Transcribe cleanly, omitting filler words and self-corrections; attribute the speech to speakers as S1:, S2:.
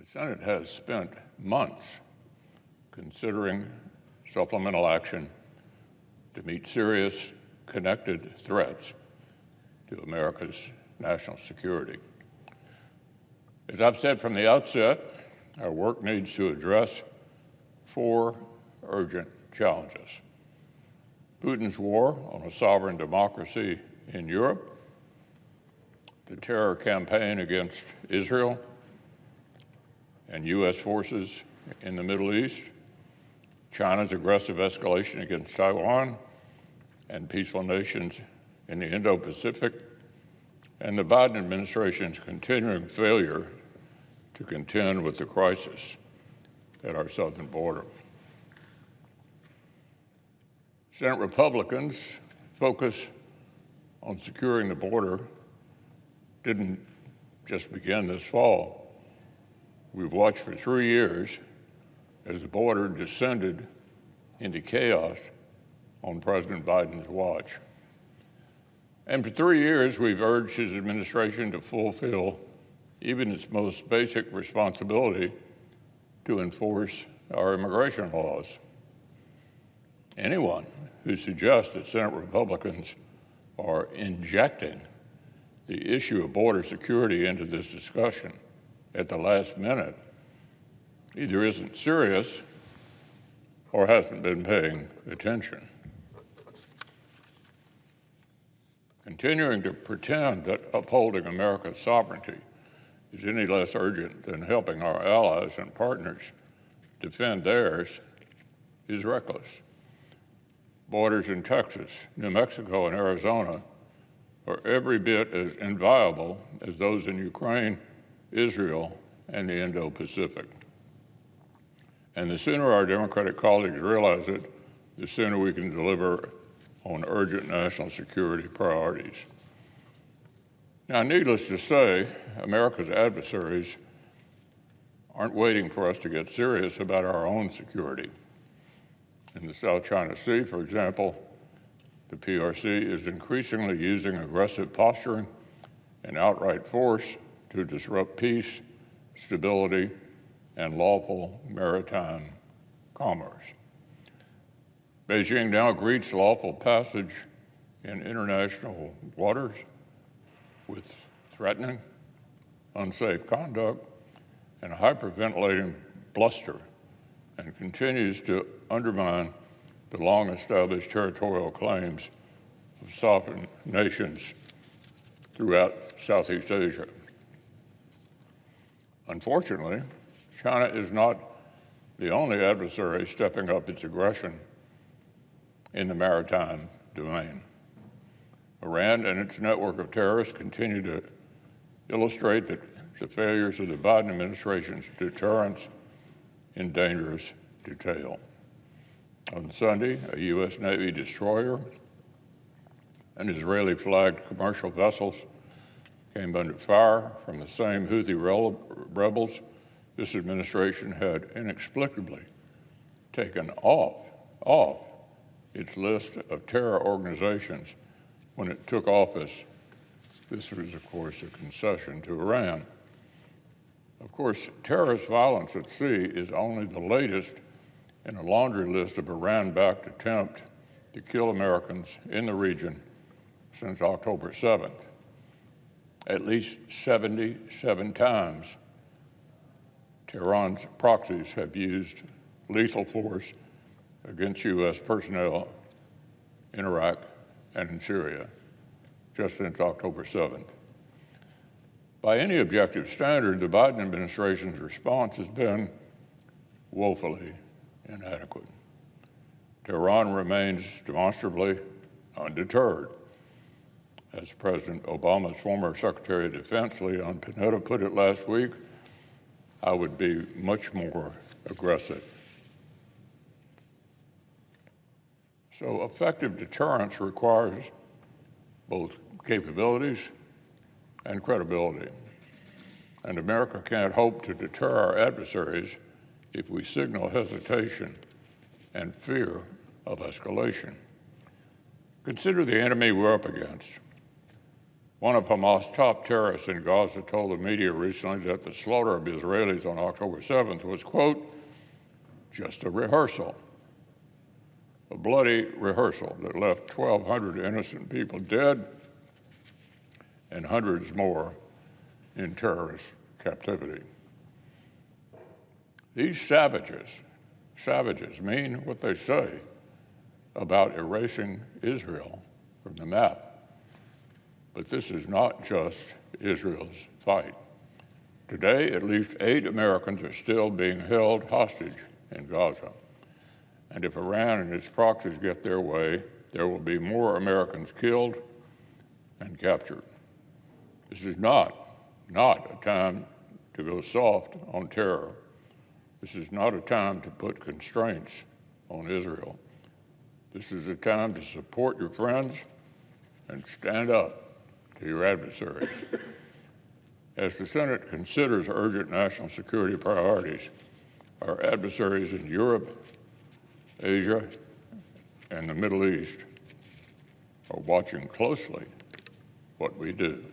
S1: The Senate has spent months considering supplemental action to meet serious, connected threats to America's national security. As I've said from the outset, our work needs to address four urgent challenges: Putin's war on a sovereign democracy in Europe, the terror campaign against Israel and U.S. forces in the Middle East, China's aggressive escalation against Taiwan and peaceful nations in the Indo-Pacific, and the Biden administration's continuing failure to contend with the crisis at our southern border. Senate Republicans' focus on securing the border didn't just begin this fall. We've watched for 3 years as the border descended into chaos on President Biden's watch. And for 3 years, we've urged his administration to fulfill even its most basic responsibility to enforce our immigration laws. Anyone who suggests that Senate Republicans are injecting the issue of border security into this discussion at the last minute either isn't serious or hasn't been paying attention. Continuing to pretend that upholding America's sovereignty is any less urgent than helping our allies and partners defend theirs is reckless. Borders in Texas, New Mexico, and Arizona are every bit as inviolable as those in Ukraine, Israel, and the Indo-Pacific. And the sooner our Democratic colleagues realize it, the sooner we can deliver on urgent national security priorities. Now, needless to say, America's adversaries aren't waiting for us to get serious about our own security. In the South China Sea, for example, the PRC is increasingly using aggressive posturing and outright force to disrupt peace, stability, and lawful maritime commerce. Beijing now greets lawful passage in international waters with threatening, unsafe conduct, and hyperventilating bluster, and continues to undermine the long-established territorial claims of sovereign nations throughout Southeast Asia. Unfortunately, China is not the only adversary stepping up its aggression in the maritime domain. Iran and its network of terrorists continue to illustrate the failures of the Biden administration's deterrence in dangerous detail. On Sunday, a U.S. Navy destroyer and Israeli-flagged commercial vessels came under fire from the same Houthi rebels this administration had inexplicably taken off its list of terror organizations when it took office. This was, of course, a concession to Iran. Of course, terrorist violence at sea is only the latest in a laundry list of Iran-backed attempts to kill Americans in the region since October 7th. At least 77 times, Tehran's proxies have used lethal force against U.S. personnel in Iraq and in Syria just since October 7th. By any objective standard, the Biden administration's response has been woefully inadequate. Tehran remains demonstrably undeterred. As President Obama's former Secretary of Defense, Leon Panetta, put it last week, I would be much more aggressive. So effective deterrence requires both capabilities and credibility. And America can't hope to deter our adversaries if we signal hesitation and fear of escalation. Consider the enemy we're up against. One of Hamas' top terrorists in Gaza told the media recently that the slaughter of Israelis on October 7th was, quote, just a rehearsal, a bloody rehearsal that left 1,200 innocent people dead and hundreds more in terrorist captivity. These savages mean what they say about erasing Israel from the map. But this is not just Israel's fight. Today, at least 8 Americans are still being held hostage in Gaza. And if Iran and its proxies get their way, there will be more Americans killed and captured. This is not a time to go soft on terror. This is not a time to put constraints on Israel. This is a time to support your friends and stand up to your adversaries. As the Senate considers urgent national security priorities, our adversaries in Europe, Asia, and the Middle East are watching closely what we do.